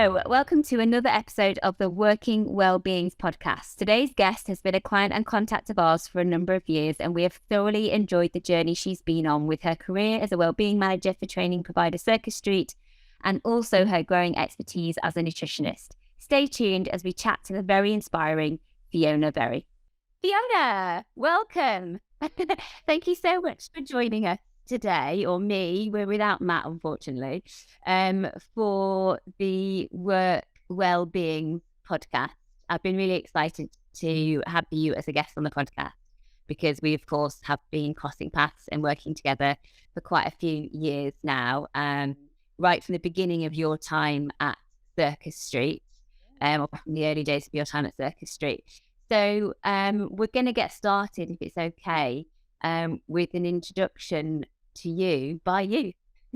Hello, welcome to another episode of the Working Wellbeings podcast. Today's guest has been a client and contact of ours for a number of years, and we have thoroughly enjoyed the journey she's been on with her career as a wellbeing manager for training provider Circus, and also her growing expertise as a nutritionist. Stay tuned as we chat to the very inspiring Fiona Berry. Fiona, welcome. Thank you so much for joining us today, or me, we're without Matt, unfortunately, for the Work Wellbeing podcast. I've been really excited to have you as a guest on the podcast because we, of course, have been crossing paths and working together for quite a few years now, right from the beginning of your time at Circus, or from the early days of your time at Circus. So we're going to get started, if it's okay, with an introduction to you by you.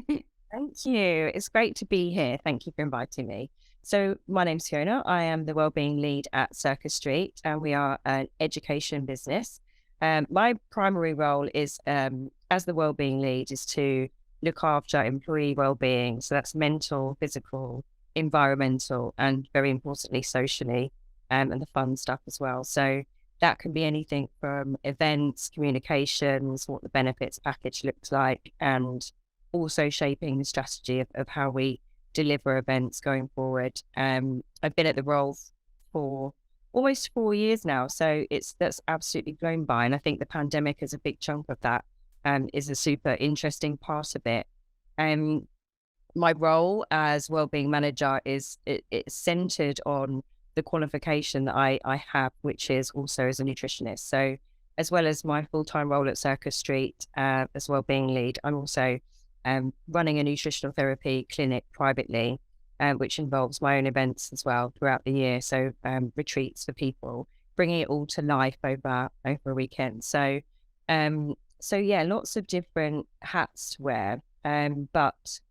Thank you. It's great to be here. Thank you for inviting me. So my name's Fiona. I am the Wellbeing Lead at Circus, and we are an education business. My primary role is, as the Wellbeing Lead, is to look after employee wellbeing. So that's mental, physical, environmental, and very importantly, socially, and the fun stuff as well. So that can be anything from events, communications, what the benefits package looks like, and also shaping the strategy of how we deliver events going forward. I've been at the role for almost 4 years now, so that's absolutely flown by. And I think the pandemic is a big chunk of that, is a super interesting part of it. My role as wellbeing manager is it's centered on the qualification that I have, which is also as a nutritionist. So as well as my full-time role at Circus as wellbeing lead, I'm also running a nutritional therapy clinic privately, which involves my own events as well throughout the year. So retreats for people, bringing it all to life over a weekend. So yeah, lots of different hats to wear, but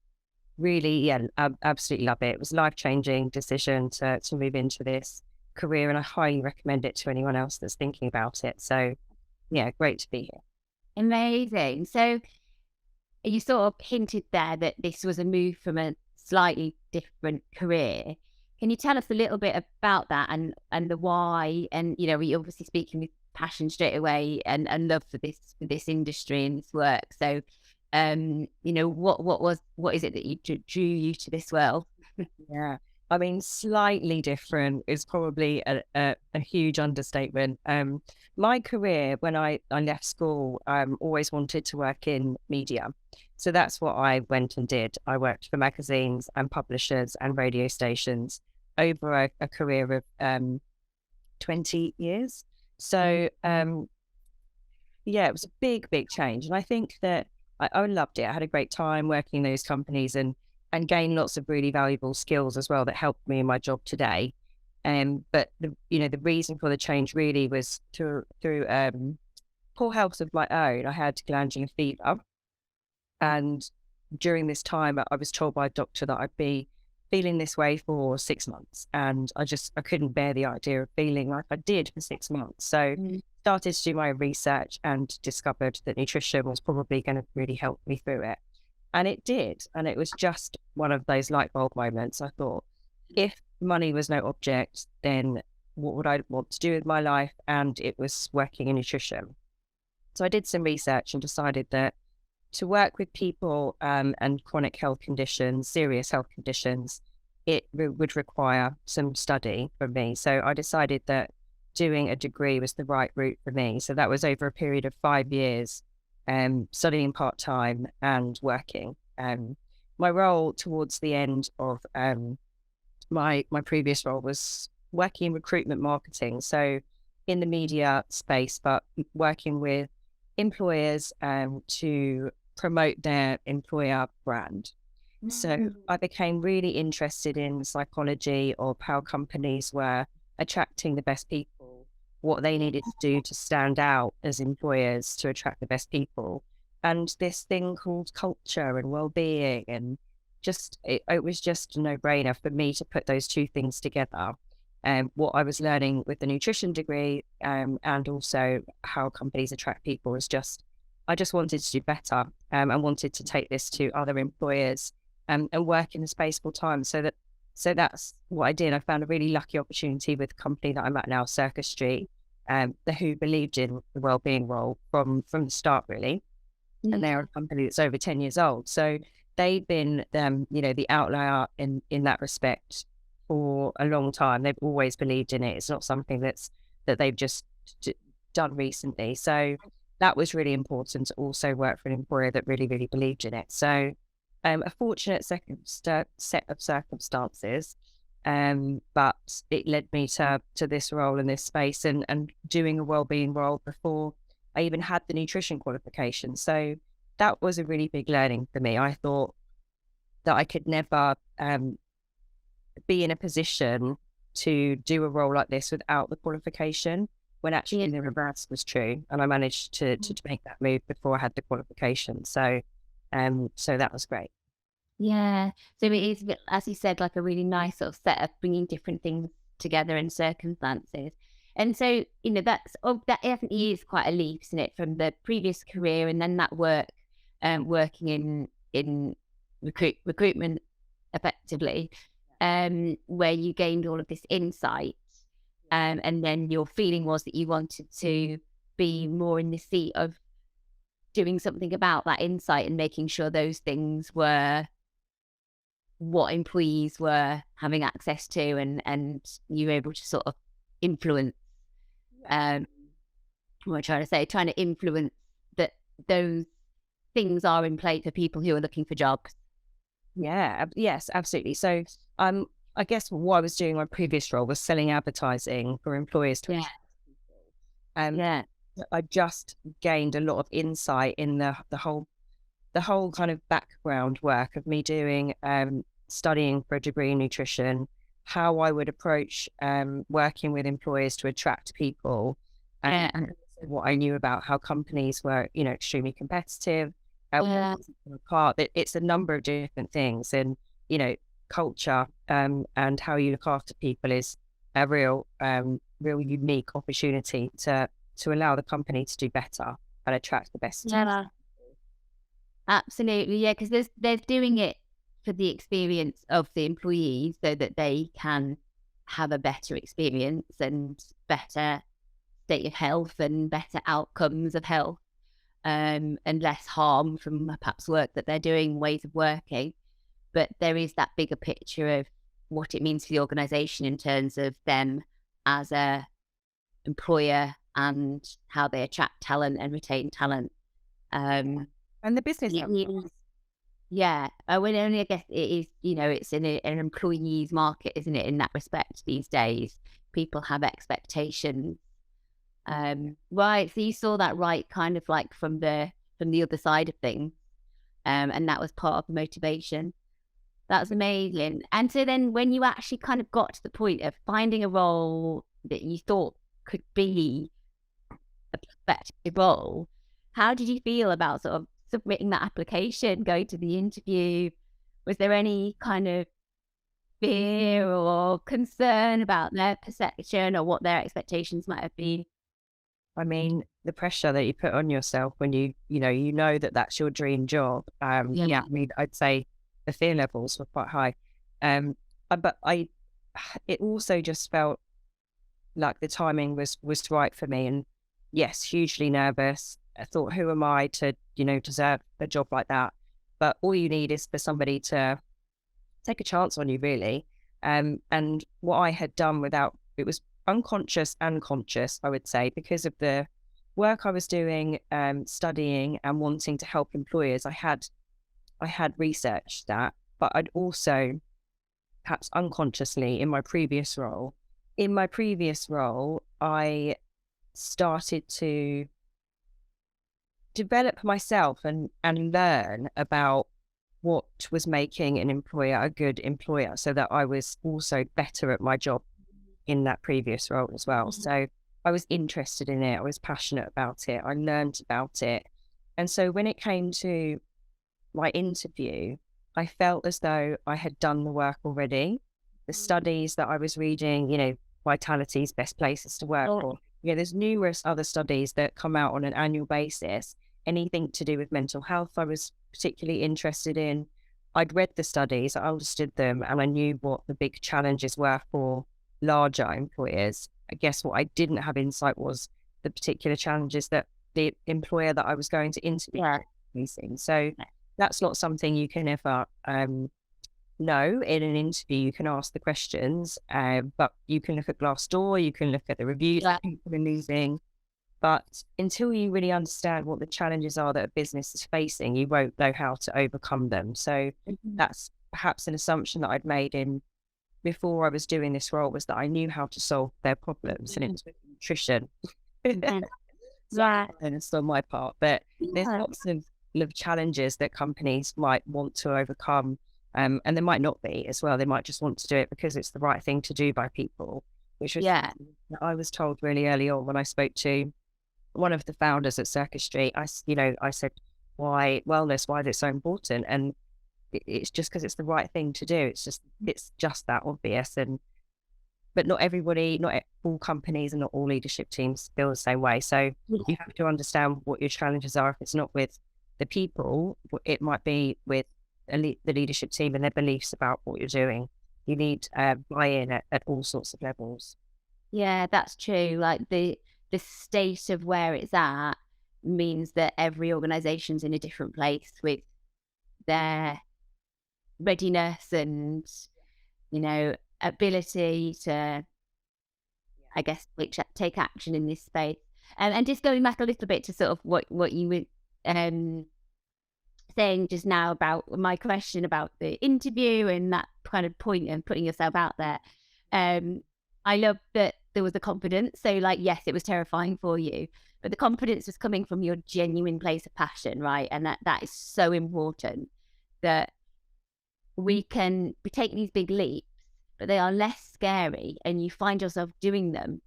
really, yeah, I absolutely love it. It was a life-changing decision to move into this career, and I highly recommend it to anyone else that's thinking about it. So yeah, great to be here. Amazing. So you sort of hinted there that this was a move from a slightly different career. Can you tell us a little bit about that and the why? And, you know, we obviously speaking with passion straight away and love for this industry and this work. So you know, what is it that you drew you to this world? Yeah, I mean, slightly different is probably a huge understatement. My career, when I left school, always wanted to work in media. So that's what I went and did. I worked for magazines and publishers and radio stations over a career of 20 years. So yeah, it was a big change. And I think that I loved it. I had a great time working in those companies and gained lots of really valuable skills as well that helped me in my job today. But the reason for the change really was through poor health of my own. I had glandular fever, and during this time, I was told by a doctor that I'd be feeling this way for 6 months, and I couldn't bear the idea of feeling like I did for 6 months. So started to do my research and discovered that nutrition was probably going to really help me through it. And it did. And it was just one of those light bulb moments. I thought, if money was no object, then what would I want to do with my life? And it was working in nutrition. So I did some research and decided that to work with people and chronic health conditions, serious health conditions, it would require some study from me. So I decided that doing a degree was the right route for me. So that was over a period of 5 years, studying part-time and working. My role towards the end of my previous role was working in recruitment marketing. So in the media space, but working with employers to promote their employer brand. So I became really interested in the psychology of how companies were attracting the best people, what they needed to do to stand out as employers to attract the best people, and this thing called culture and well-being, and it was just a no-brainer for me to put those two things together. What I was learning with the nutrition degree and also how companies attract people is I just wanted to do better and wanted to take this to other employers and work in a space full time, so that So that's what I did. I found a really lucky opportunity with the company that I'm at now, Circus Street, who believed in the wellbeing role from the start, really. And they're a company that's over 10 years old. So they've been, the outlier in that respect for a long time. They've always believed in it. It's not something that they've just done recently. So that was really important to also work for an employer that really, really believed in it. So a fortunate set of circumstances, but it led me to this role in this space and doing a wellbeing role before I even had the nutrition qualification. So that was a really big learning for me. I thought that I could never be in a position to do a role like this without the qualification, when actually the reverse was true. And I managed to make that move before I had the qualification. So that was great. Yeah. So it is, as you said, like a really nice sort of set of bringing different things together and circumstances. And so, that definitely is quite a leap, isn't it, from the previous career and then that work, working in recruitment effectively, where you gained all of this insight. And then your feeling was that you wanted to be more in the seat of doing something about that insight and making sure those things were what employees were having access to, and you were able to sort of influence, what am I trying to say? Trying to influence that those things are in play for people who are looking for jobs. Yeah, yes, absolutely. So I guess what I was doing in my previous role was selling advertising for employers to Yeah. yeah. I just gained a lot of insight in the whole kind of background work of me doing studying for a degree in nutrition, how I would approach working with employers to attract people, and what I knew about how companies were, extremely competitive. Apart, it's a number of different things, and culture and how you look after people is a real unique opportunity to allow the company to do better and attract the best. Yeah. Absolutely, yeah, because they're doing it for the experience of the employees so that they can have a better experience and better state of health and better outcomes of health, and less harm from perhaps work that they're doing, ways of working. But there is that bigger picture of what it means for the organisation in terms of them as a employer and how they attract talent and retain talent. And the business. Yeah. Well, only I guess it is, it's in an employee's market, isn't it, in that respect these days? People have expectations. Right. So you saw that right kind of like from the other side of things. And that was part of the motivation. That's amazing. And so then when you actually kind of got to the point of finding a role that you thought could be a prospective role, how did you feel about sort of submitting that application, going to the interview? Was there any kind of fear or concern about their perception or what their expectations might have been? I mean, the pressure that you put on yourself when you know that that's your dream job. I mean, I'd say the fear levels were quite high. But it also just felt like the timing was right for me. And yes, hugely nervous. I thought, who am I to, deserve a job like that? But all you need is for somebody to take a chance on you, really. And what I had done it was unconscious and conscious, I would say, because of the work I was doing, studying and wanting to help employers. I had researched that, but I'd also, perhaps unconsciously, in my previous role, I started to develop myself and learn about what was making an employer a good employer, so that I was also better at my job in that previous role as well. So I was interested in it. I was passionate about it. I learned about it. And so when it came to my interview, I felt as though I had done the work already. The studies that I was reading, Vitality's Best Places to Work, or there's numerous other studies that come out on an annual basis. Anything to do with mental health, I was particularly interested in. I'd read the studies, I understood them, and I knew what the big challenges were for larger employers. I guess what I didn't have insight was the particular challenges that the employer that I was going to interview was facing. So that's not something you can ever know in an interview. You can ask the questions, but you can look at Glassdoor, you can look at the reviews that people are leaving. But until you really understand what the challenges are that a business is facing, you won't know how to overcome them. So that's perhaps an assumption that I'd made in before I was doing this role, was that I knew how to solve their problems, and it's with nutrition. Right. And it's on my part, but there's lots of challenges that companies might want to overcome. And there might not be as well. They might just want to do it because it's the right thing to do by people, which was something that I was told really early on when I spoke to one of the founders at Circus Street. I said, why wellness? Why is it so important? And it's just because it's the right thing to do. It's just that obvious. But not everybody, not all companies and not all leadership teams feel the same way. So you have to understand what your challenges are. If it's not with the people, it might be with the leadership team and their beliefs about what you're doing. You need buy-in at all sorts of levels. Yeah, that's true. Like the state of where it's at means that every organization's in a different place with their readiness and, ability to, I guess, take action in this space. And just going back a little bit to sort of what you were saying just now about my question about the interview and that kind of point and putting yourself out there. I love that there was the confidence. So like, yes, it was terrifying for you, but the confidence was coming from your genuine place of passion, right? And that is so important, that we take these big leaps, but they are less scary and you find yourself doing them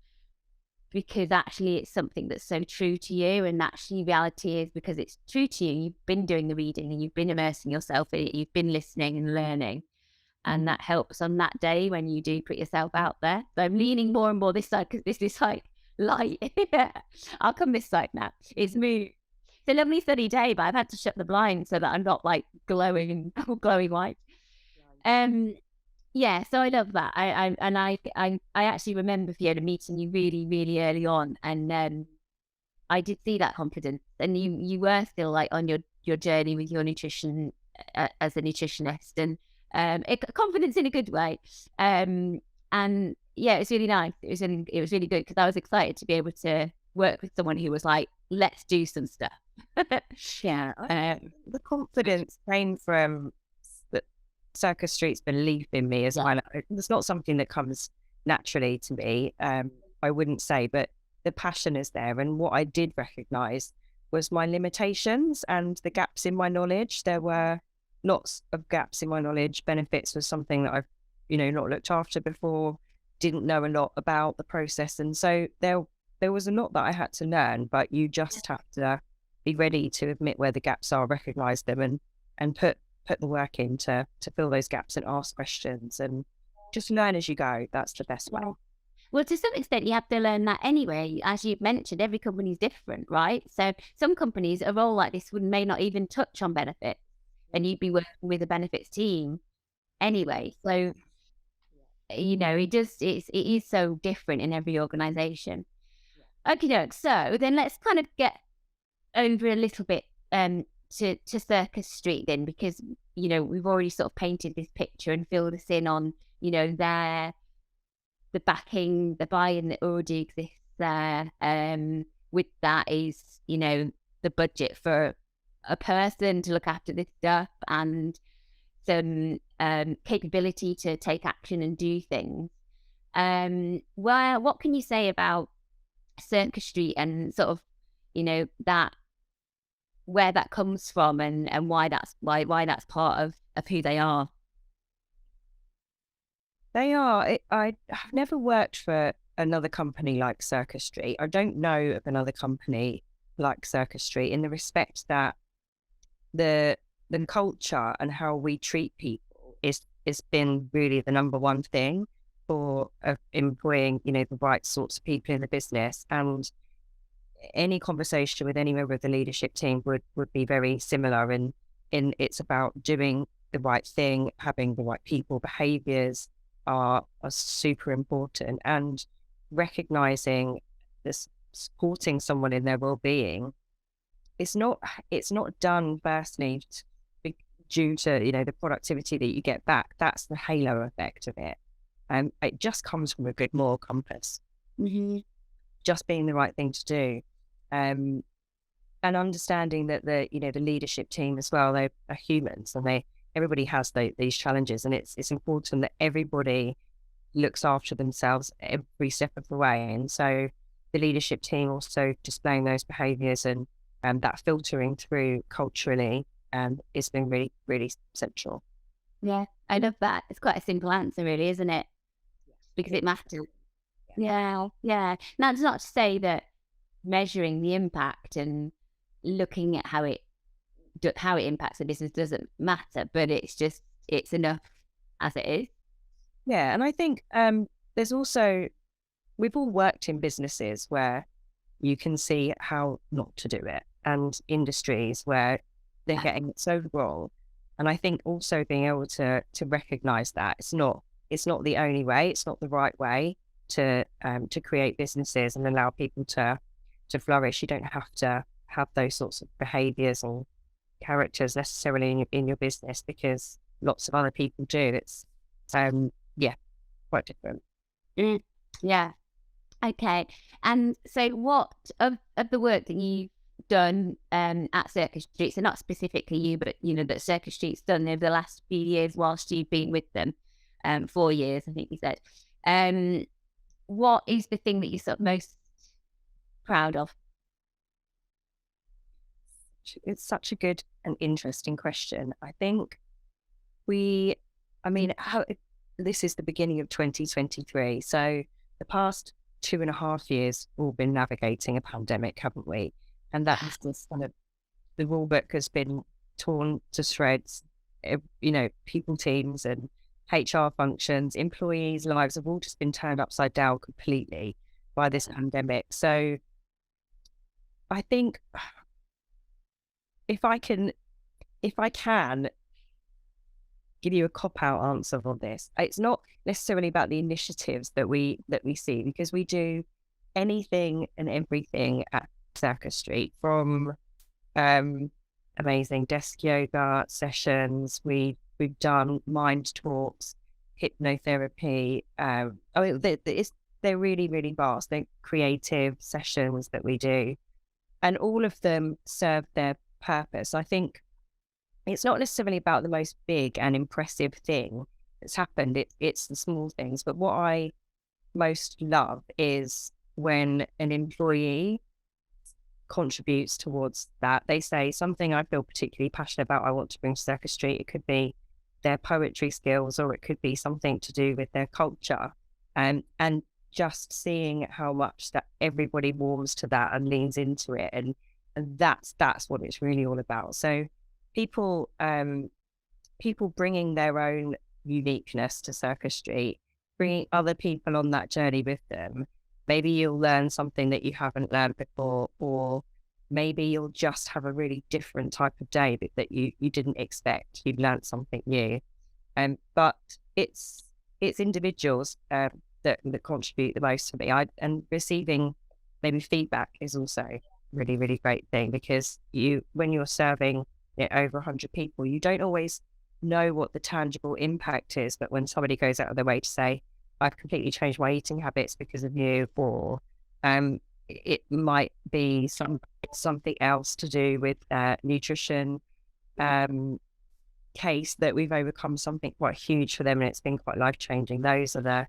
because actually it's something that's so true to you. And actually reality is, because it's true to you, you've been doing the reading and you've been immersing yourself in it, you've been listening and learning. And that helps on that day when you do put yourself out there. So I'm leaning more and more this side because this is like light. I'll come this side now. It's mood. It's a lovely sunny day, but I've had to shut the blinds so that I'm not like glowing white. Yeah, so I love that. I actually remember, Fiona, meeting you really, really early on, and I did see that confidence, and you were still like on your journey with your nutrition as a nutritionist, and confidence in a good way. And yeah, it's really nice. It was really good because I was excited to be able to work with someone who was like, let's do some stuff. Yeah, the confidence came from Circus Street's belief in me as well. It's not something that comes naturally to me, I wouldn't say, but the passion is there. And what I did recognize was my limitations and the gaps in my knowledge. There were lots of gaps in my knowledge. Benefits was something that I've, not looked after before, didn't know a lot about the process. And so there was a lot that I had to learn, but you just have to be ready to admit where the gaps are, recognize them, and put the work in to fill those gaps and ask questions and just learn as you go. That's the best way. Well, to some extent, you have to learn that anyway. As you've mentioned, every company is different, right? So some companies, a role like this may not even touch on benefits, and you'd be working with a benefits team anyway. So, it is so different in every organization. Okay, so then let's kind of get over a little bit to Circus Street then, because we've already sort of painted this picture and filled us in on the backing, the buy-in that already exists there. With that is the budget for a person to look after this stuff, and some capability to take action and do things. What can you say about Circus Street and sort of that, where that comes from, and why that's part of who they are? They are. I've never worked for another company like Circus Street. I don't know of another company like Circus Street, in the respect that the culture and how we treat people is been really the number one thing for employing the right sorts of people in the business. And any conversation with any member of the leadership team would be very similar in it's about doing the right thing, having the right people behaviors are super important, and recognizing this, supporting someone in their well-being, it's not done firstly due to, the productivity that you get back. That's the halo effect of it. It just comes from a good moral compass, Mm-hmm. just being the right thing to do. Um, and understanding that the leadership team as well, they are humans, and everybody has these challenges, and it's important that everybody looks after themselves every step of the way. And so the leadership team also displaying those behaviors, and that filtering through culturally has been really, really central. Yeah, I love that. It's quite a simple answer, really, isn't it? Because it matters. Yeah, yeah. Now, it's not to say that measuring the impact and looking at how it impacts the business doesn't matter, but it's enough as it is. Yeah, and I think there's also, we've all worked in businesses where you can see how not to do it, and industries where they're getting it so wrong. And I think also being able to recognize that it's not the only way, it's not the right way to create businesses and allow people to flourish. You don't have to have those sorts of behaviors or characters necessarily in your business, because lots of other people do. It's yeah, quite different. Mm, yeah. Okay. And so what of the work that you've done at Circus Street, so not specifically you, but that Circus Street's done over the last few years whilst you've been with them, 4 years, I think you said. What is the thing that you're sort of most proud of? It's such a good and interesting question. I think we, I mean, this is the beginning of 2023. So the past 2.5 years, we've all been navigating a pandemic, haven't we? And that has just kind of, the rule book has been torn to shreds. People teams and HR functions, employees' lives have all just been turned upside down completely by this pandemic. So I think if I can give you a cop-out answer on this, it's not necessarily about the initiatives that we see, because we do anything and everything at Circus Street, from amazing desk yoga sessions. We've done mind talks, hypnotherapy. They're really, really vast. They're creative sessions that we do, and all of them serve their purpose. I think it's not necessarily about the most big and impressive thing that's happened. It's the small things. But what I most love is when an employee contributes towards that. They say something I feel particularly passionate about, I want to bring to Circus Street. It could be their poetry skills, or it could be something to do with their culture. And just seeing how much that everybody warms to that and leans into it. And that's what it's really all about. So people bringing their own uniqueness to Circus Street, bringing other people on that journey with them. Maybe you'll learn something that you haven't learned before, or maybe you'll just have a really different type of day that you didn't expect. You've learned something new. But it's individuals that contribute the most for me. And receiving maybe feedback is also really, really great thing, because when you're serving over 100 people, you don't always know what the tangible impact is. But when somebody goes out of their way to say, I've completely changed my eating habits because of you, or it might be something else to do with nutrition case, that we've overcome something quite huge for them and it's been quite life-changing. Those are the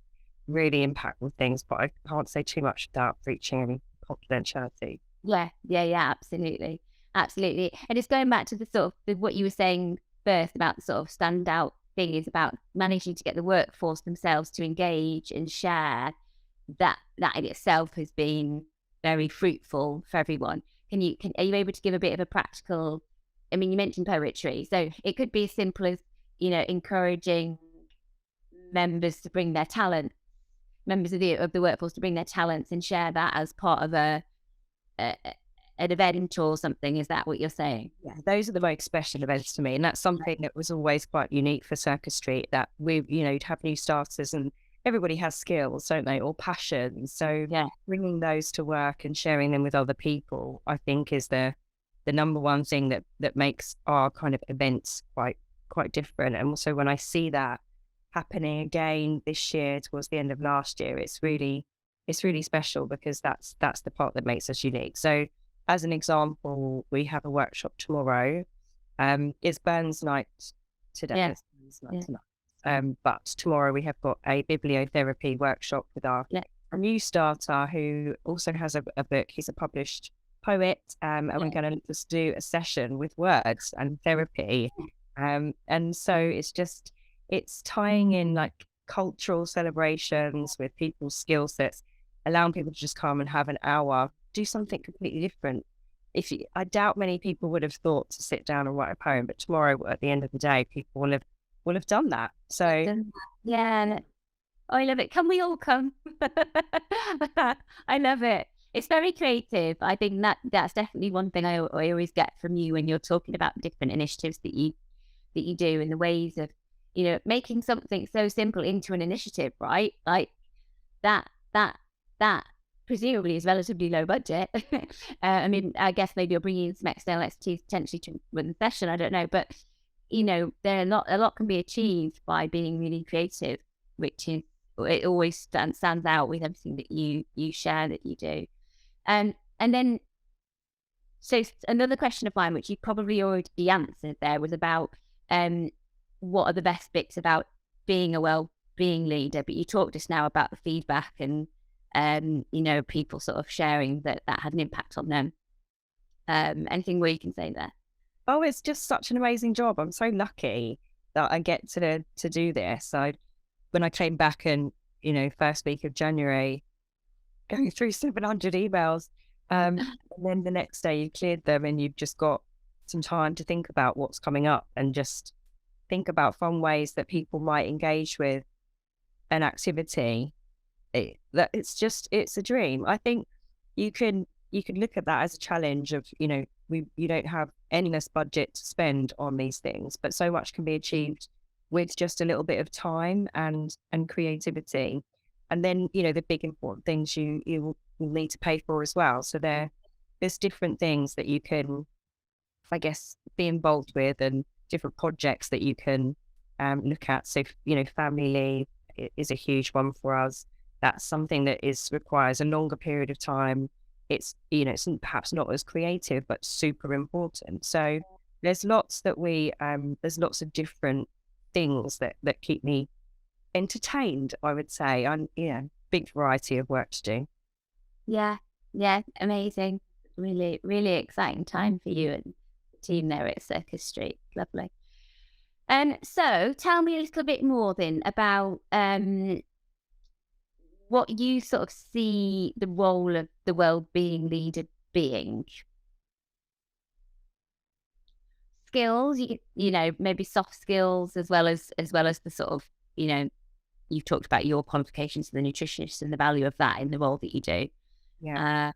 really impactful things, but I can't say too much without breaching any confidentiality. Yeah, absolutely. Absolutely. And it's going back to the sort of what you were saying first about the sort of standout thing is about managing to get the workforce themselves to engage and share. That in itself has been very fruitful for everyone. Are you able to give a bit of a practical, I mean, you mentioned poetry, so it could be as simple as, encouraging members of the workforce to bring their talents and share that as part of a an event or something. Is that what you're saying? Yeah, those are the most special events to me. And that's something that was always quite unique for Circus Street, that you'd have new starters and everybody has skills, don't they, or passions. So Yeah. bringing those to work and sharing them with other people, I think is the number one thing that makes our kind of events quite different. And also when I see that happening again this year towards the end of last year, it's really special, because that's the part that makes us unique. So as an example, we have a workshop tomorrow. It's Burns night today. Yeah. It's Burns night tonight. But tomorrow we have got a bibliotherapy workshop with our new starter, who also has a book. He's a published poet, and we're going to just do a session with words and therapy. And so it's tying in like cultural celebrations with people's skill sets, allowing people to just come and have an hour, do something completely different. I doubt many people would have thought to sit down and write a poem, but tomorrow at the end of the day, people will have done that. So yeah, I love it. Can we all come? I love it. It's very creative. I think that's definitely one thing I always get from you when you're talking about different initiatives that you do, and the ways of, making something so simple into an initiative, right? Like that presumably is relatively low budget. I mean, I guess maybe you're bringing in some external expertise potentially to run the session. I don't know, but a lot can be achieved by being really creative, which is, it always stands out with everything that you share that you do. And then, so another question of mine, which you probably already answered there, was about what are the best bits about being a well-being leader? But you talked just now about the feedback and people sort of sharing that had an impact on them. Anything more you can say there? Oh, it's just such an amazing job. I'm so lucky that I get to do this. When I came back and, first week of January, going through 700 emails, and then the next day you cleared them and you've just got some time to think about what's coming up and just think about fun ways that people might engage with an activity. It's a dream. I think you can look at that as a challenge of, you don't have endless budget to spend on these things, but so much can be achieved with just a little bit of time and creativity. And then, the big important things you will need to pay for as well. So there's different things that you can, I guess, be involved with, and different projects that you can look at. So, family leave is a huge one for us. That's something that requires a longer period of time. It's, it's perhaps not as creative, but super important. So there's lots there's lots of different things that keep me entertained, I would say. Big variety of work to do. Yeah, amazing. Really, really exciting time for you and the team there at Circus Street. Lovely. So tell me a little bit more then about what you sort of see the role of the wellbeing leader being. Skills, maybe soft skills, as well as the sort of, you've talked about your qualifications as the nutritionist and the value of that in the role that you do. Yeah.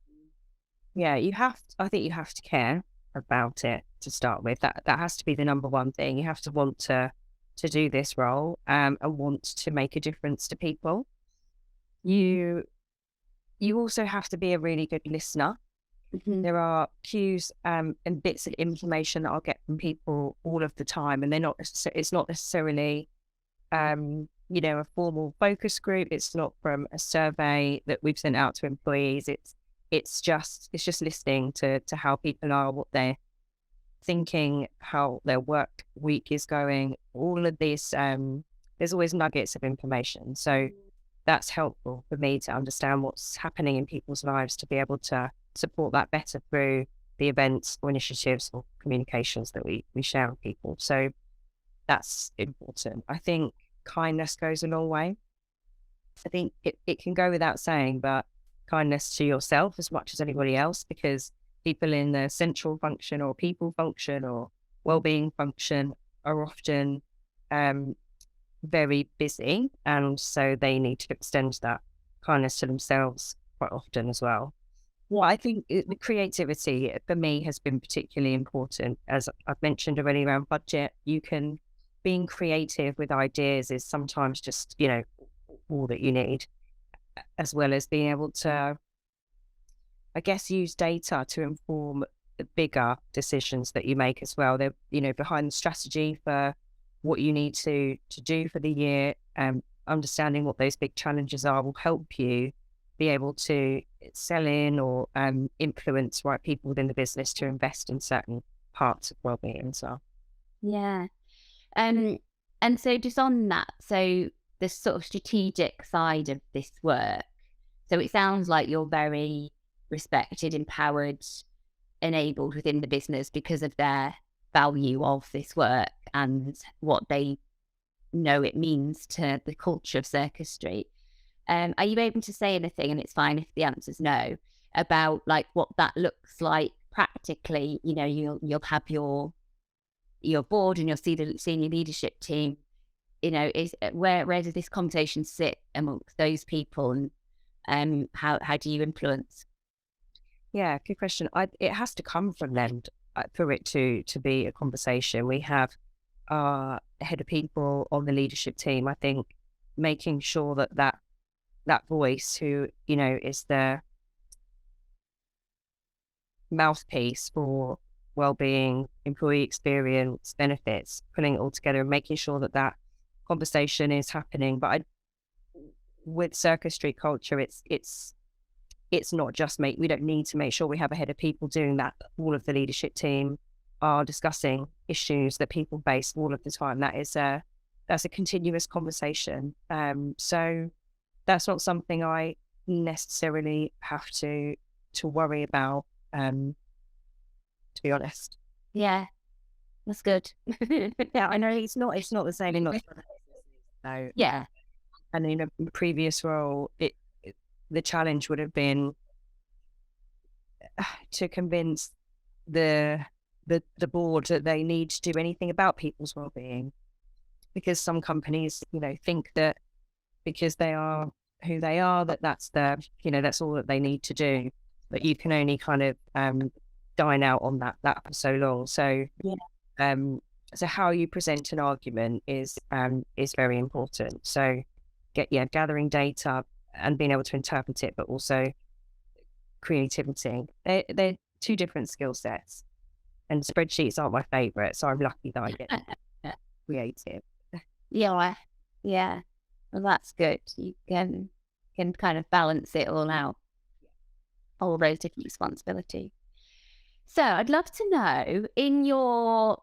I think you have to care about it to start with. That has to be the number one thing. You have to want to do this role, and want to make a difference to people. You also have to be a really good listener. Mm-hmm. There are cues and bits of information that I'll get from people all of the time, and it's not necessarily a formal focus group. It's not from a survey that we've sent out to employees. It's just listening to how people are, what they're thinking, how their work week is going. All of this, there's always nuggets of information. So that's helpful for me to understand what's happening in people's lives, to be able to support that better through the events or initiatives or communications that we share with people. So that's important. I think kindness goes a long way. I think it can go without saying, but kindness to yourself as much as anybody else, because people in the central function or people function or wellbeing function are often very busy, and so they need to extend that kindness to themselves quite often as well. Well, I think the creativity for me has been particularly important. As I've mentioned already around budget, being creative with ideas is sometimes just, all that you need, as well as being able to, I guess, use data to inform the bigger decisions that you make as well. They're, behind the strategy for what you need to do for the year, understanding what those big challenges are will help you be able to sell in or influence right people within the business to invest in certain parts of wellbeing. So Yeah. And so just on that, so the sort of strategic side of this work, so it sounds like you're very respected, empowered, enabled within the business because of their value of this work and what they know it means to the culture of Circus Street. Are you able to say anything, and it's fine if the answer's no, about like what that looks like practically? You'll have your board and your senior leadership team. Is where does this conversation sit amongst those people, and how do you influence? yeah, good question. It has to come from them for it to be a conversation. We have our head of people on the leadership team. I think making sure that voice who, is the mouthpiece for well-being, employee experience, benefits, putting it all together and making sure that conversation is happening. But with Circus Street culture, it's not just we don't need to make sure we have a head of people doing that. All of the leadership team are discussing issues that people face all of the time. That's a continuous conversation. So that's not something I necessarily have to worry about, to be honest. Yeah, that's good. Yeah, I know it's not the same in lots of other businesses. No. Yeah. And in a previous role, the challenge would have been to convince the board that they need to do anything about people's well-being, because some companies, think that because they are who they are, that's that's all that they need to do. But you can only kind of dine out on that for so long. So Yeah. so how you present an argument is very important. So gathering data and being able to interpret it, but also creativity. They're two different skill sets. And spreadsheets aren't my favorite, so I'm lucky that I get creative. Yeah. Yeah. Well, that's good. You can kind of balance it all out, all those different responsibilities. So I'd love to know, in your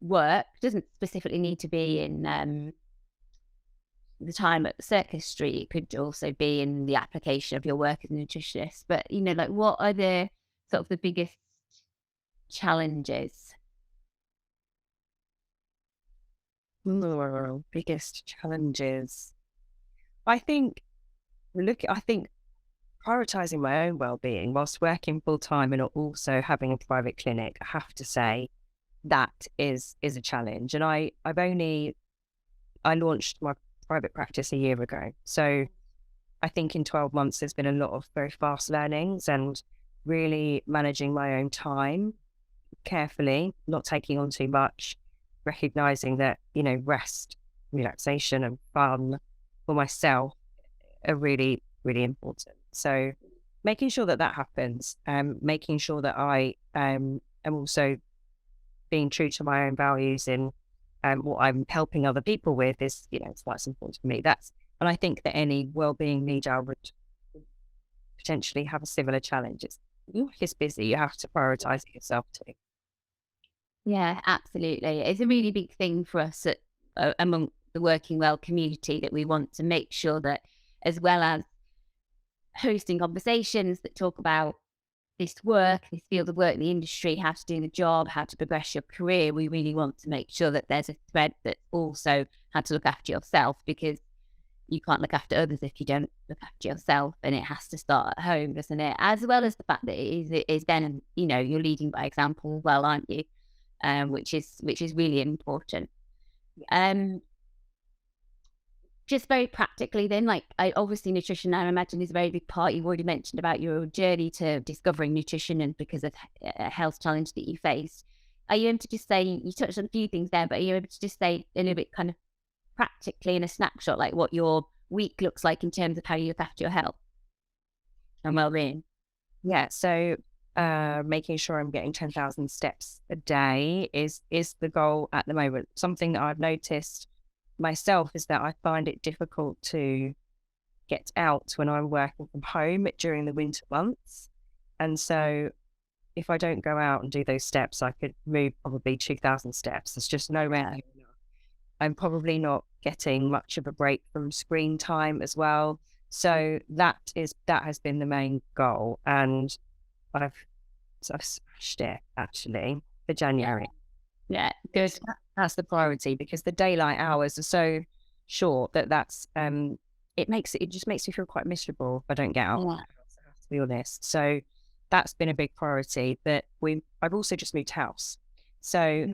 work, doesn't specifically need to be in the time at Circus Street, it could also be in the application of your work as a nutritionist, but like what are the sort of the biggest challenges? Biggest challenges. I think prioritizing my own well-being whilst working full-time and also having a private clinic, I have to say that is a challenge. And I launched my private practice a year ago. So I think in 12 months, there's been a lot of very fast learnings and really managing my own time carefully, not taking on too much, recognizing that, rest, relaxation and fun for myself are really, really important. So making sure that happens, making sure that I am also being true to my own values in what I'm helping other people with is, that's important for me. And I think that any well-being leader would potentially have a similar challenge. It's busy. You have to prioritize it yourself too. Yeah, absolutely. It's a really big thing for us among the Working Well community, that we want to make sure that, as well as hosting conversations that talk about this work, this field of work in the industry, how to do the job, how to progress your career, we really want to make sure that there's a thread that also how to look after yourself, because you can't look after others if you don't look after yourself, and it has to start at home, doesn't it? As well as the fact that it is then, you're leading by example, well, aren't you? Which is really important. just very practically then, like, obviously nutrition, I imagine, is a very big part. You've already mentioned about your journey to discovering nutrition and because of a health challenge that you faced. Are you able to just say, you touched on a few things there, but are you able to just say a little bit kind of practically in a snapshot, like what your week looks like in terms of how you look after your health and well-being? Yeah. So making sure I'm getting 10,000 steps a day is the goal at the moment. Something that I've noticed myself is that I find it difficult to get out when I'm working from home during the winter months. And so if I don't go out and do those steps, I could move probably 2,000 steps. There's just no way. I'm probably not getting much of a break from screen time as well. So that has been the main goal. And I've smashed it actually for January. Yeah, good. That's the priority because the daylight hours are so short that it just makes me feel quite miserable if I don't get out. Yeah. I have to be honest. So that's been a big priority. But I've also just moved house. So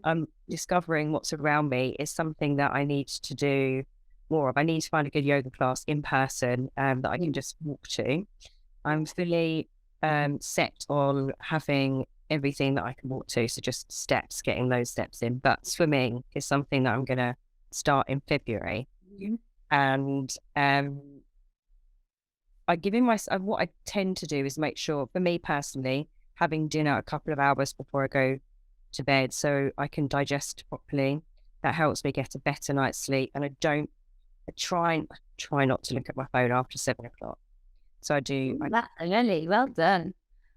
discovering what's around me is something that I need to do more of. I need to find a good yoga class in person that I can just walk to. I'm fully set on having everything that I can walk to. So just steps, getting those steps in. But swimming is something that I'm going to start in February. And what I tend to do is make sure, for me personally, having dinner a couple of hours before I go to bed so I can digest properly. That helps me get a better night's sleep. And I try not to look at my phone after 7 o'clock. So I do. That's really well done.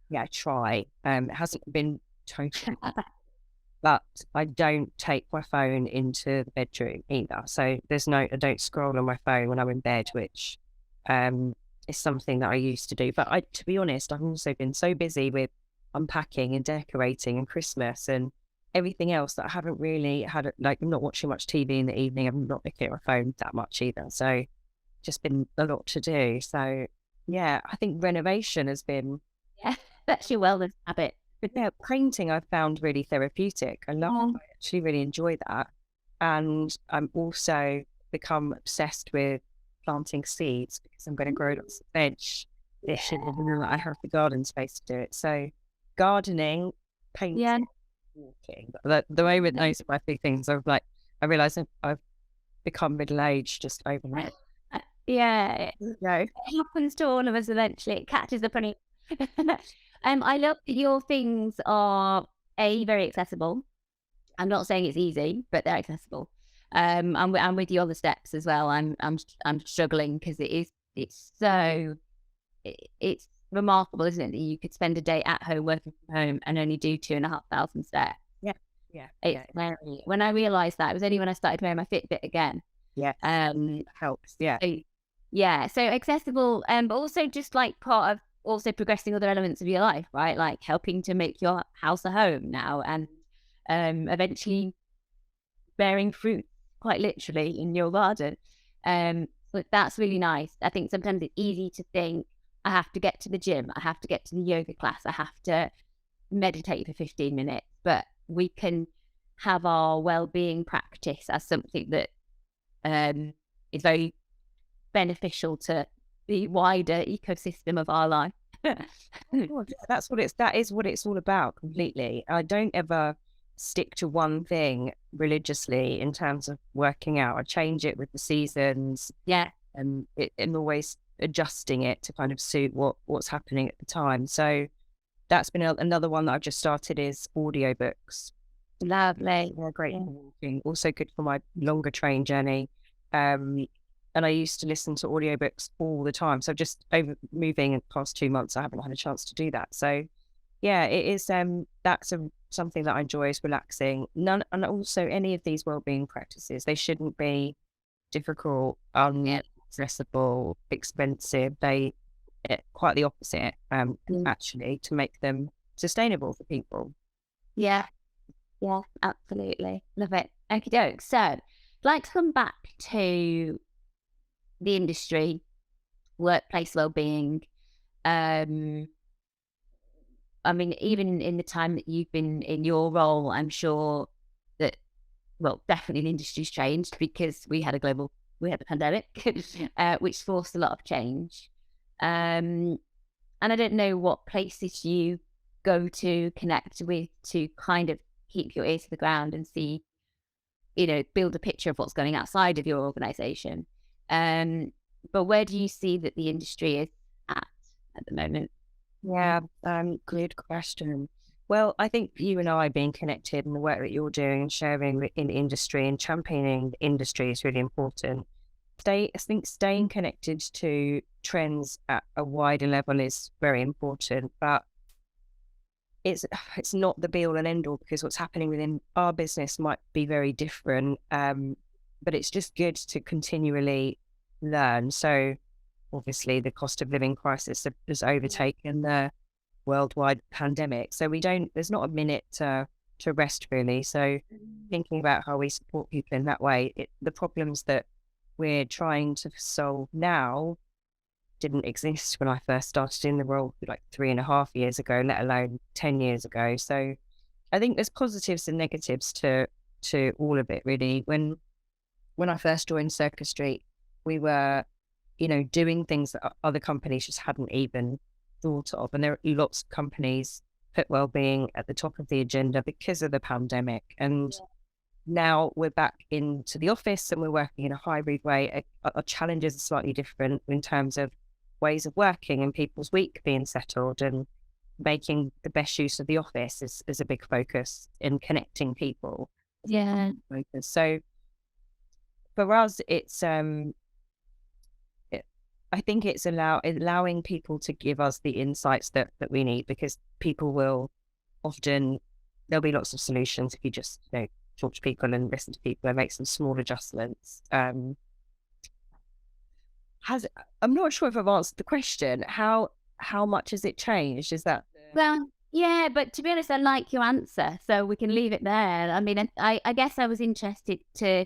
Yeah, I try. It hasn't been totally, but I don't take my phone into the bedroom either. So I don't scroll on my phone when I'm in bed, which is something that I used to do. But to be honest, I've also been so busy with unpacking and decorating and Christmas and everything else that I haven't really had. I'm not watching much TV in the evening. I'm not looking at my phone that much either. So just been a lot to do. So yeah, I think renovation has been. Yeah, that's your wellness habit. But yeah, painting I've found really therapeutic. I actually really enjoy that. And I'm also become obsessed with planting seeds because I'm going to grow lots of veg this year. And I have the garden space to do it. So gardening, painting, walking. The moment those are my big things, I realise I've become middle-aged just overnight. Yeah, it happens to all of us eventually. It catches up on you. I love that your things are very accessible. I'm not saying it's easy, but they're accessible. I'm with you on the steps as well. I'm struggling because it's remarkable, isn't it, that you could spend a day at home working from home and only do 2,500 steps. When I realised that, it was only when I started wearing my Fitbit again. Helps. So accessible, but also just like part of also progressing other elements of your life, right? Like helping to make your house a home now and eventually bearing fruit quite literally in your garden. But that's really nice. I think sometimes it's easy to think, I have to get to the gym, I have to get to the yoga class, I have to meditate for 15 minutes, but we can have our well-being practice as something that is very beneficial to the wider ecosystem of our life. That is what it's all about completely. I don't ever stick to one thing religiously in terms of working out. I change it with the seasons. And always adjusting it to kind of suit what's happening at the time. So that's been another one that I've just started is audiobooks. Lovely. They're great for walking. Also good for my longer train journey. And I used to listen to audiobooks all the time. So just over moving in the past 2 months, I haven't had a chance to do that. So yeah, it is, that's something that I enjoy, is relaxing. And also any of these wellbeing practices, they shouldn't be difficult, accessible, expensive. Quite the opposite, actually, to make them sustainable for people. Yeah, absolutely. Love it. Okie doke. So I'd like to come back to the industry, workplace wellbeing. I mean, even in the time that you've been in your role, I'm sure that, well, definitely the industry's changed because we had a global we had the pandemic, which forced a lot of change. And I don't know what places you go to connect with to kind of keep your ear to the ground and see, build a picture of what's going outside of your organization. But where do you see that the industry is at the moment? Yeah, good question. Well, I think you and I being connected and the work that you're doing and sharing in the industry and championing the industry is really important. I think staying connected to trends at a wider level is very important, but it's not the be all and end all, because what's happening within our business might be very different. But it's just good to continually learn. So obviously the cost of living crisis has overtaken the worldwide pandemic. So there's not a minute to rest really. So thinking about how we support people in that way, the problems that we're trying to solve now didn't exist when I first started in the role like 3.5 years ago, let alone 10 years ago. So I think there's positives and negatives to all of it really. When I first joined Circus Street, we were, doing things that other companies just hadn't even thought of. And there are lots of companies put wellbeing at the top of the agenda because of the pandemic. And now we're back into the office and we're working in a hybrid way. Our challenges are slightly different in terms of ways of working and people's week being settled, and making the best use of the office is a big focus in connecting people. Yeah. So for us, it's I think it's allowing people to give us the insights that we need, because people will often, there'll be lots of solutions if you just talk to people and listen to people and make some small adjustments. I'm not sure if I've answered the question. How much has it changed? Is that Well, yeah, but to be honest, I like your answer, so we can leave it there. I mean, I guess I was interested to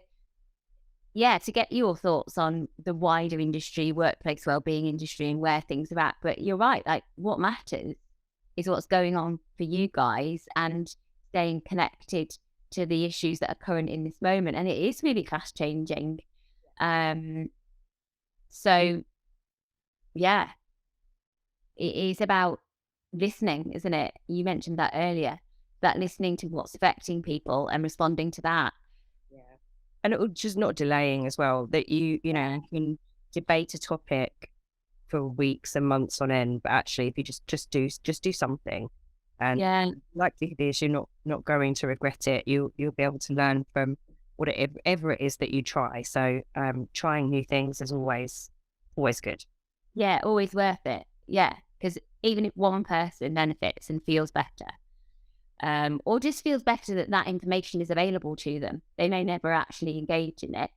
get your thoughts on the wider industry, workplace wellbeing industry, and where things are at. But you're right, like what matters is what's going on for you guys and staying connected to the issues that are current in this moment. And it is really fast changing. So yeah, it is about listening, isn't it? You mentioned that earlier, that listening to what's affecting people and responding to that. Yeah. And it just not delaying as well, that you can debate a topic for weeks and months on end, but actually if you just do something, and likelihood is you're not going to regret it. You'll be able to learn from whatever it is that you try. So trying new things is always good. Yeah, always worth it. Yeah, because even if one person benefits and feels better, or just feels better that information is available to them, they may never actually engage in it.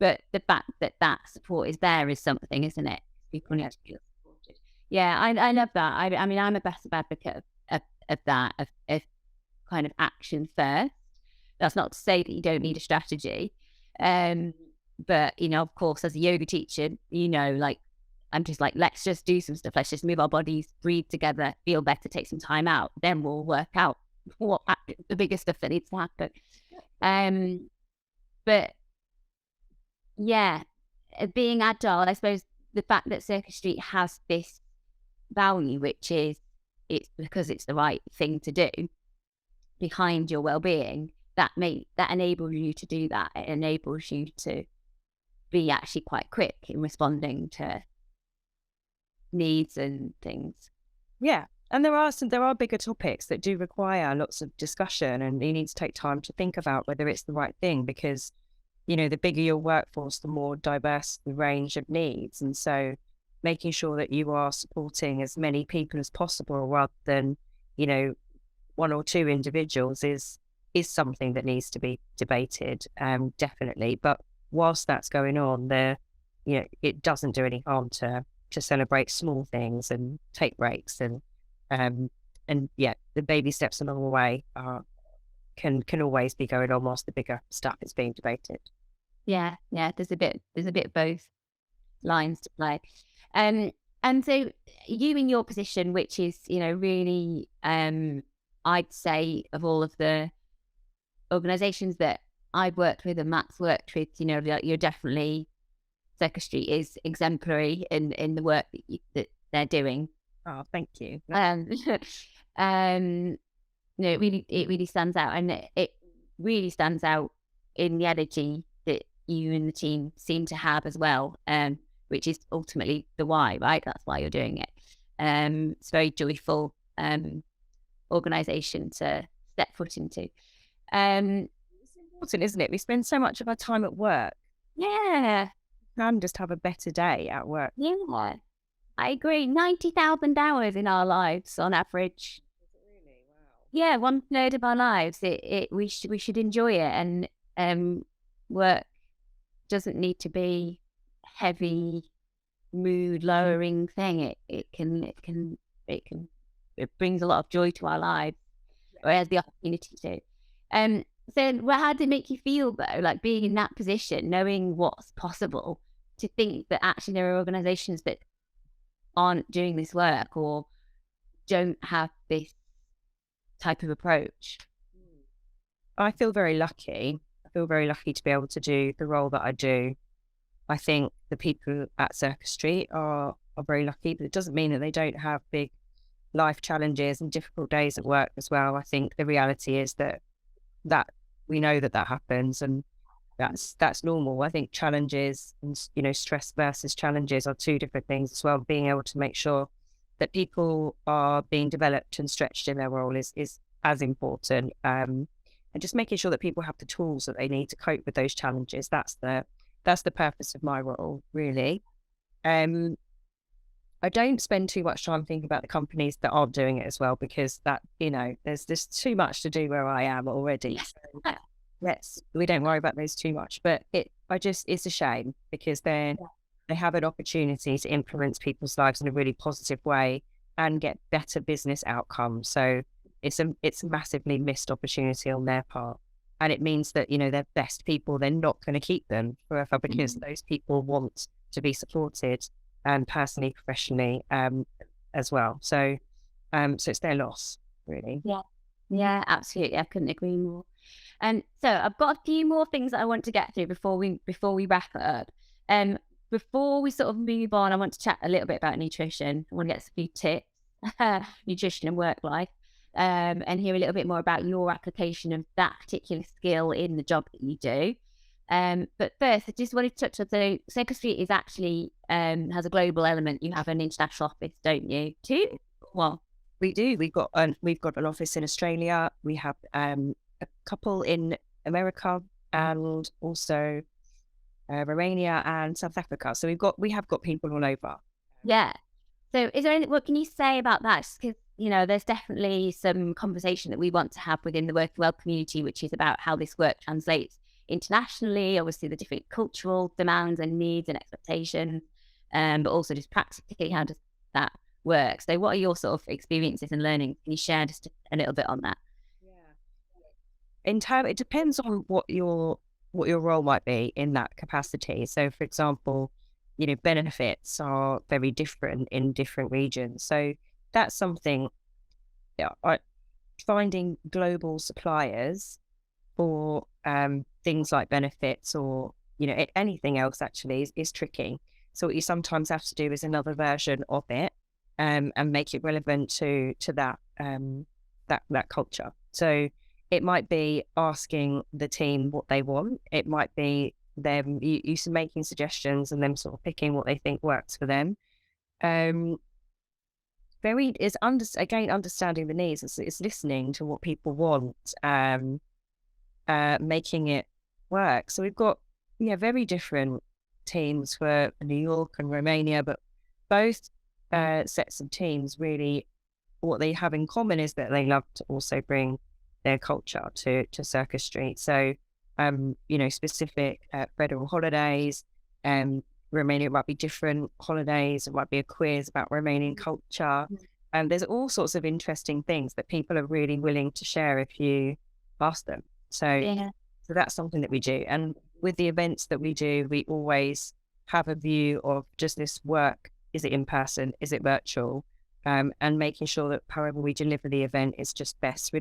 But the fact that support is there is something, isn't it? People need to feel supported. Yeah, I love that. I mean, I'm a massive advocate of that, of kind of action first. That's not to say that you don't need a strategy. But, of course, as a yoga teacher, like, I'm just like, let's just do some stuff. Let's just move our bodies, breathe together, feel better, take some time out. Then we'll work out what the bigger stuff that needs to happen. But yeah, being agile, I suppose the fact that Circus Street has this value, which is it's because it's the right thing to do behind your well-being, that enables you to do that. It enables you to be actually quite quick in responding to needs and things. Yeah. And there are bigger topics that do require lots of discussion, and you need to take time to think about whether it's the right thing, because the bigger your workforce, the more diverse the range of needs. And so making sure that you are supporting as many people as possible rather than one or two individuals is something that needs to be debated, definitely. But whilst that's going on, it doesn't do any harm to celebrate small things and take breaks, and the baby steps along the way can always be going on whilst the bigger stuff is being debated. Yeah, there's a bit of both lines to play. And so you in your position, which is really I'd say of all of the organizations that I've worked with and Matt's worked with, like you're definitely, Circus Street is exemplary in the work that they're doing. Oh, thank you. Um, it really stands out, and it really stands out in the energy that you and the team seem to have as well, which is ultimately the why, right? That's why you're doing it. It's a very joyful organization to step foot into. It's important, isn't it? We spend so much of our time at work. Yeah, We can just have a better day at work. yeah, I agree. 90,000 hours in our lives on average. Really? Wow. Yeah, 1/3 of our lives. We should enjoy it, and work doesn't need to be heavy, mood lowering thing. It brings a lot of joy to our lives, or has the opportunity to. So, how did it make you feel though, like being in that position, knowing what's possible, to think that actually there are organisations that aren't doing this work or don't have this type of approach? I feel very lucky. I feel very lucky to be able to do the role that I do. I think the people at Circus Street are very lucky, but it doesn't mean that they don't have big life challenges and difficult days at work as well. I think the reality is that we know that happens, and that's normal. I think challenges and stress versus challenges are two different things as well. Being able to make sure that people are being developed and stretched in their role is as important. And just making sure that people have the tools that they need to cope with those challenges. That's the purpose of my role, really. I don't spend too much time thinking about the companies that aren't doing it as well, because there's just too much to do where I am already. So we don't worry about those too much. But it's a shame, because they have an opportunity to influence people's lives in a really positive way and get better business outcomes. So it's a massively missed opportunity on their part. And it means that, their best people, they're not going to keep them forever, because those people want to be supported, personally, professionally, as well. So it's their loss, really. Yeah, absolutely. I couldn't agree more. So I've got a few more things that I want to get through before we wrap up. Before we sort of move on, I want to chat a little bit about nutrition. I want to get a few tips, nutrition and work life, and hear a little bit more about your application of that particular skill in the job that you do. But first, I just wanted to touch on, so Circus Street is actually has a global element. You have an international office, don't you? Too? Well, we do. We've got an office in Australia. We have a couple in America, and also Romania and South Africa. So we have got people all over. Yeah. So is there anything, what can you say about that? Because, there's definitely some conversation that we want to have within the Working Well community, which is about how this work translates internationally, obviously the different cultural demands and needs and expectations, but also just practically, how does that work? So what are your sort of experiences and learnings? Can you share just a little bit on that? Yeah. It depends on what your role might be in that capacity. So, for example, benefits are very different in different regions. So that's something, finding global suppliers for things like benefits, or anything else actually is tricky. So what you sometimes have to do is another version of it, and make it relevant to that that culture. So it might be asking the team what they want. It might be them you making suggestions and them sort of picking what they think works for them. Understanding the needs. It's listening to what people want, making it work. So we've got very different teams for New York and Romania, but both sets of teams, really what they have in common is that they love to also bring their culture to Circus Street. So specific federal holidays, Romania might be different holidays. It might be a quiz about Romanian culture. And there's all sorts of interesting things that people are really willing to share if you ask them. So that's something that we do. And with the events that we do, we always have a view of, does this work? Is it in person? Is it virtual? And making sure that however we deliver the event is just best. We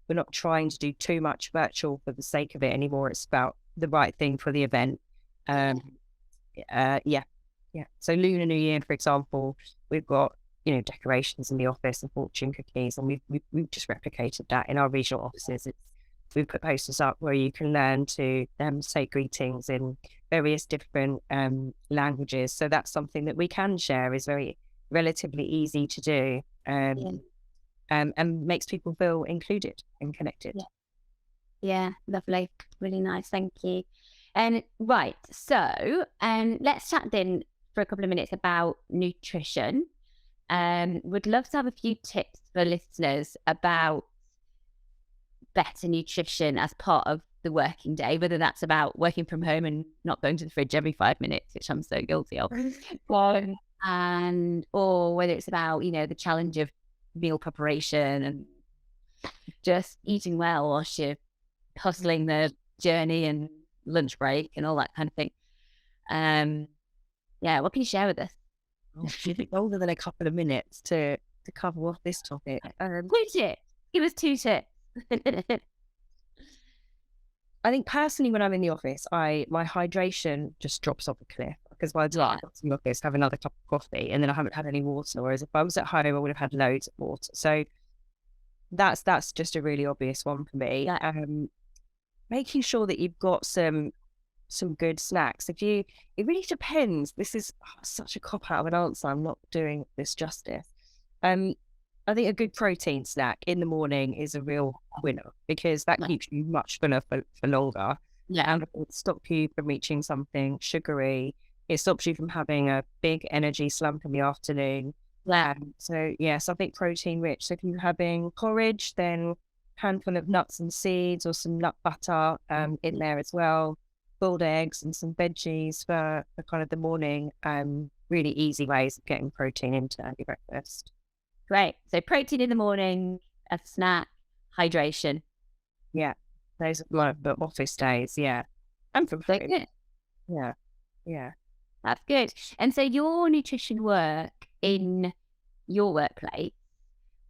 we're not trying to do too much virtual for the sake of it anymore. It's about the right thing for the event. Yeah. So Lunar New Year, for example, we've got, decorations in the office and fortune cookies, and we've just replicated that in our regional offices. We've put posters up where you can learn to say greetings in various different languages. So that's something that we can share, is very relatively easy to do, and makes people feel included and connected. Yeah, lovely. Really nice. Thank you. And right, so let's chat then for a couple of minutes about nutrition. Would love to have a few tips for listeners about better nutrition as part of the working day, whether that's about working from home and not going to the fridge every 5 minutes, which I'm so guilty of, or whether it's about, the challenge of meal preparation and just eating well whilst you're hustling the journey and lunch break and all that kind of thing. What can you share with us? Older than a couple of minutes to cover off this topic. 2 tips. Give us 2 tips. I think personally, when I'm in the office, my hydration just drops off a cliff, because by the time I got to the office, have another cup of coffee, and then I haven't had any water. Whereas if I was at home, I would have had loads of water. So that's just a really obvious one for me. Making sure that you've got some good snacks. It really depends. This is such a cop out of an answer. I'm not doing this justice. I think a good protein snack in the morning is a real winner, because that keeps you much fuller for longer. And it will stop you from reaching something sugary. It stops you from having a big energy slump in the afternoon. So yes, I think protein rich. So if you're having porridge, then handful of nuts and seeds or some nut butter in there as well. Boiled eggs and some veggies for kind of the morning. Really easy ways of getting protein into your breakfast. Great. So protein in the morning, a snack, hydration. Yeah. Those are the office days. Yeah. And from home. Good. Yeah. That's good. And so your nutrition work in your workplace,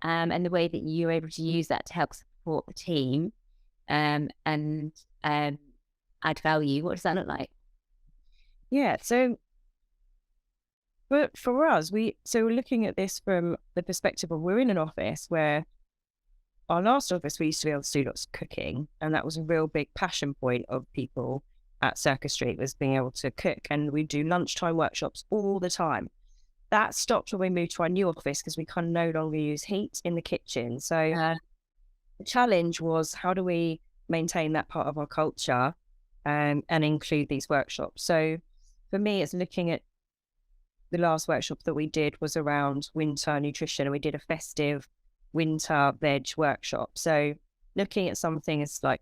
and the way that you're able to use that to help support the team, and add value, what does that look like? Yeah. So but for us, we're looking at this from the perspective of, we're in an office where our last office, we used to be able to do lots of cooking. And that was a real big passion point of people at Circus Street, was being able to cook. And we do lunchtime workshops all the time. That stopped when we moved to our new office, because we can no longer use heat in the kitchen. So the challenge was, how do we maintain that part of our culture and include these workshops? So for me, it's looking at the last workshop that we did was around winter nutrition, and we did a festive winter veg workshop. So looking at something as like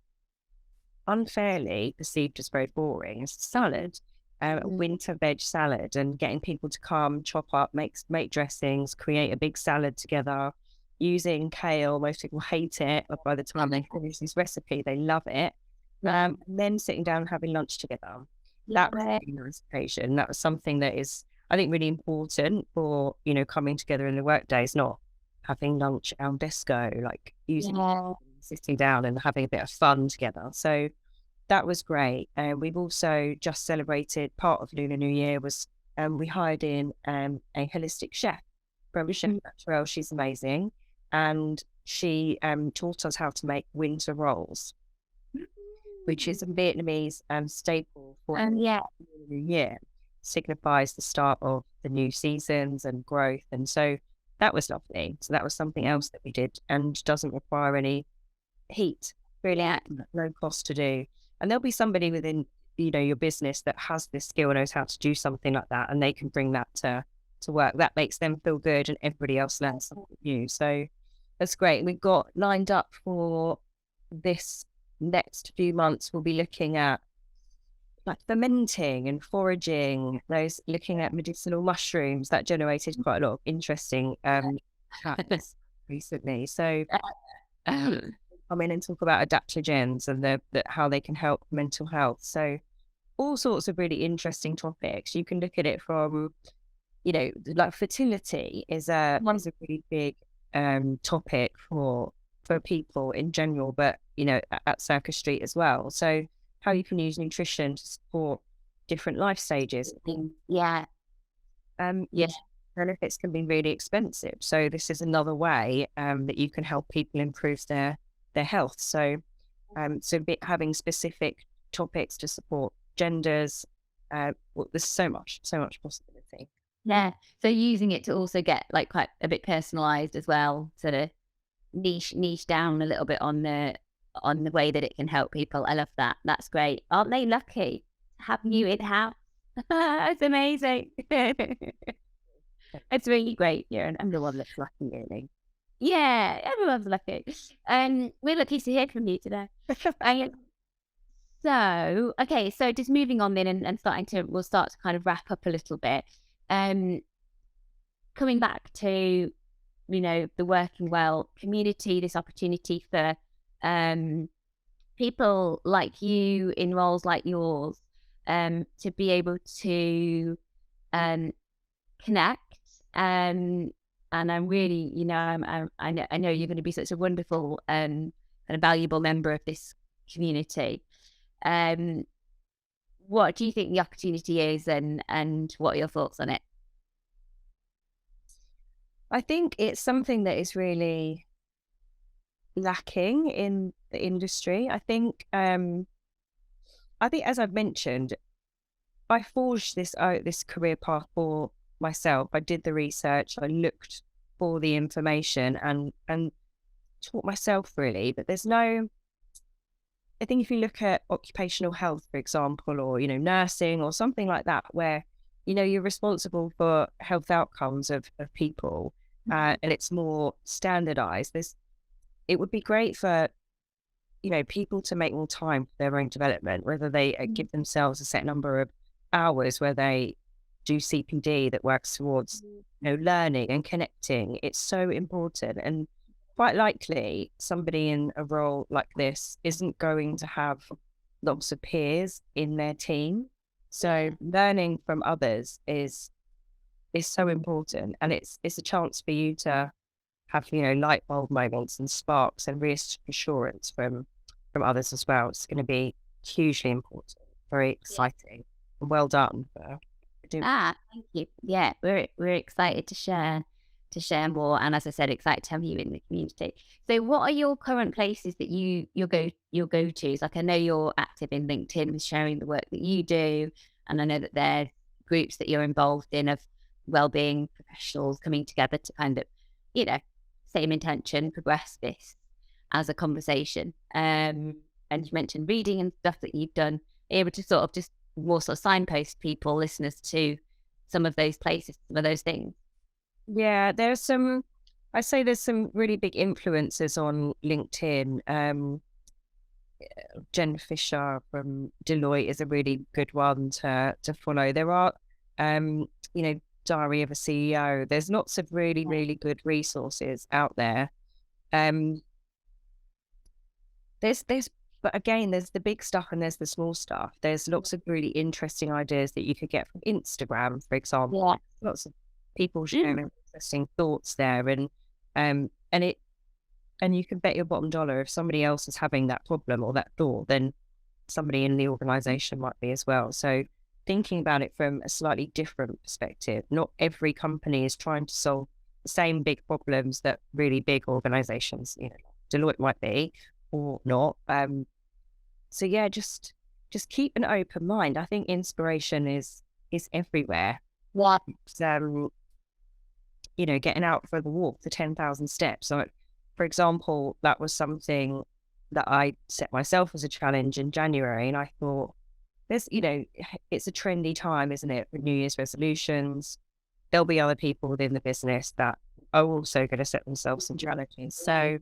unfairly perceived as very boring as salad, winter veg salad, and getting people to come, chop up, make dressings, create a big salad together using kale. Most people hate it, but by the time they finish this recipe, they love it. And then sitting down and having lunch together. That was a really nice occasion. That was something that is, I think, really important for, coming together in the workday. Is not having lunch al desco, like sitting down and having a bit of fun together. So that was great. We've also just celebrated, part of Lunar New Year was we hired in a holistic chef from Chef Naturel. She's amazing. And she taught us how to make winter rolls, which is a Vietnamese staple for Lunar New Year. Signifies the start of the new seasons and growth. And so that was lovely. So that was something else that we did, and doesn't require any heat, really, at no cost to do. And there'll be somebody within, your business that has this skill, knows how to do something like that, and they can bring that to work. That makes them feel good, and everybody else learns something new. So that's great. We've got lined up for this next few months, we'll be looking at like fermenting and foraging, looking at medicinal mushrooms. That generated quite a lot of interesting chats recently. So come in and talk about adaptogens and how they can help mental health. So all sorts of really interesting topics. You can look at it from, like fertility is a really big topic for for people in general, but, at Circus Street as well. So how you can use nutrition to support different life stages. Yeah. Yeah. Benefits can be really expensive. So this is another way that you can help people improve their health. So having specific topics to support genders, there's so much possibility. Yeah. So using it to also get like quite a bit personalized as well, sort of niche down a little bit on the way that it can help people. I love that. That's great. Aren't they lucky to have you in house? It's amazing. It's really great. Yeah, I'm the one that's lucky, really. Yeah, everyone's lucky. We're lucky to hear from you today. Okay, so just moving on then and we'll start to kind of wrap up a little bit. Coming back to, the Working Well community, this opportunity for people like you in roles like yours to be able to connect. And I'm really, I know you're going to be such a wonderful and a valuable member of this community. What do you think the opportunity is, and what are your thoughts on it? I think it's something that is really lacking in the industry. I think as I've mentioned, I forged this career path for myself. I did the research, I looked for the information and taught myself really. But I think if you look at occupational health, for example, or, nursing or something like that, where, you're responsible for health outcomes of people, and it's more standardized, it would be great for, people to make more time for their own development, whether they give themselves a set number of hours where they do CPD that works towards, learning and connecting. It's so important. And quite likely somebody in a role like this isn't going to have lots of peers in their team. So learning from others is so important. And it's a chance for you to have, light bulb moments and sparks and reassurance from others as well. It's going to be hugely important, very exciting. Well done for doing. Thank you. Yeah, we're excited to share more, and as I said, excited to have you in the community. So what are your current places that your go-tos? Like, I know you're active in LinkedIn with sharing the work that you do, and I know that there's groups that you're involved in of wellbeing professionals coming together to kind of, same intention, progress this as a conversation. And you mentioned reading and stuff that you've done, able to sort of just more sort of signpost people, listeners, to some of those places, some of those things. Yeah, there's some really big influencers on LinkedIn. Jen Fisher from Deloitte is a really good one to follow. There are, Diary of a CEO. There's lots of really, really good resources out there. But again, there's the big stuff and there's the small stuff. There's lots of really interesting ideas that you could get from Instagram, for example. Yeah. Lots of people sharing interesting thoughts there, and you can bet your bottom dollar if somebody else is having that problem or that thought, then somebody in the organization might be as well. So thinking about it from a slightly different perspective. Not every company is trying to solve the same big problems that really big organizations, Deloitte might be or not. So yeah, just keep an open mind. I think inspiration is everywhere. Yeah. Getting out for the walk, the 10,000 steps. So, for example, that was something that I set myself as a challenge in January, and I thought, it's a trendy time, isn't it, for New Year's resolutions? There'll be other people within the business that are also going to set themselves some challenges. So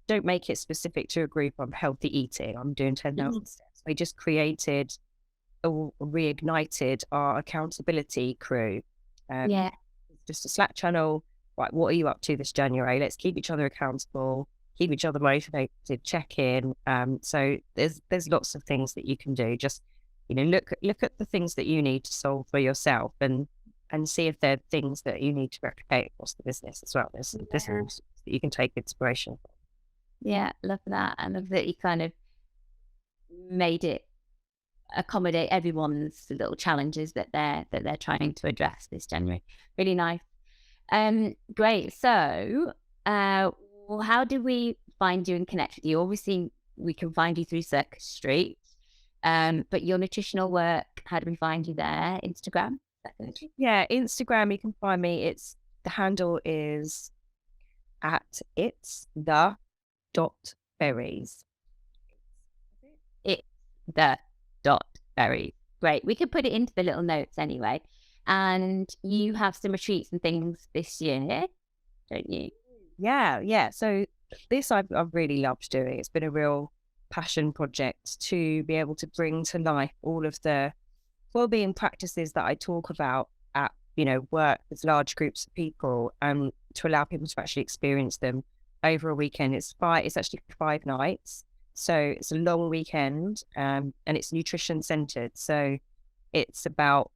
don't make it specific to a group. I'm healthy eating, I'm doing 10,000 steps. We just created or reignited our accountability crew. Just a Slack channel. Right, what are you up to this January? Let's keep each other accountable, keep each other motivated, check in. So there's lots of things that you can do. Just, look at the things that you need to solve for yourself and see if there are things that you need to replicate across the business as well. There's things that you can take inspiration from. Yeah, love that. I love that you kind of made it accommodate everyone's little challenges that they're trying to address this January. Really nice. Great. So, well, how do we find you and connect with you? Obviously, we can find you through Circus Street. But your nutritional work, how do we find you there? Instagram? Yeah, Instagram, you can find me. The handle is at it's the dot berries. It's the dot berry. Great. We could put it into the little notes anyway. And you have some retreats and things this year, don't you? Yeah, yeah. So this I've really loved doing. It's been a real passion project to be able to bring to life all of the well-being practices that I talk about at, work with large groups of people, to allow people to actually experience them over a weekend. It's actually 5 nights. So it's a long weekend, and it's nutrition centered. So it's about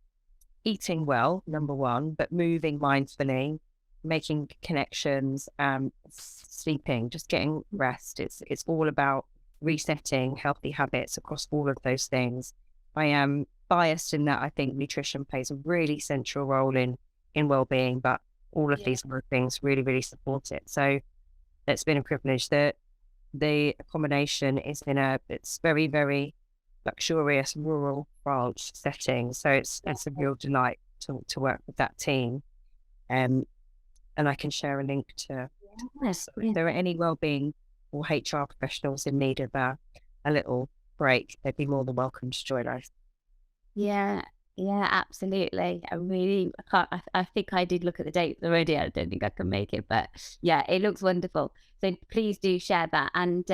eating well, number one, but moving mindfully, making connections, sleeping, just getting rest. It's all about resetting healthy habits across all of those things. I am biased in that I think nutrition plays a really central role in well-being, but all of Yeah. these other things really, really support it. So it's been a privilege. That the accommodation is it's very, very luxurious rural France setting. So it's a real delight to work with that team. And I can share a link to Yes. so if there are any wellbeing or HR professionals in need of a little break, they'd be more than welcome to join us. Yeah, yeah, absolutely. I can't, I think I did look at the dates already. I don't think I can make it, but yeah, it looks wonderful. So please do share that. And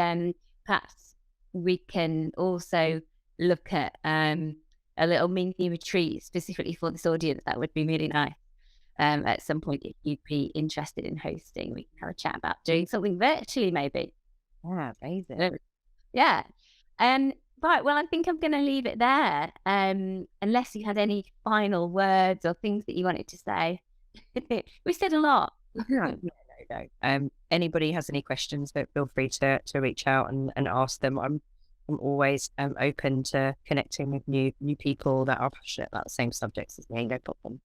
perhaps we can also look at a little mini retreat specifically for this audience. That would be really nice. At some point, if you'd be interested in hosting, we can have a chat about doing something virtually, maybe. Yeah, amazing. Yeah. Right. Well, I think I'm going to leave it there. Unless you had any final words or things that you wanted to say. We said a lot. Yeah, no. Anybody has any questions, but feel free to reach out and ask them. I'm always open to connecting with new people that are passionate about the same subjects as me. No problem.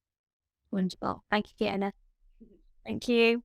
Wonderful. Thank you, Fiona. Thank you.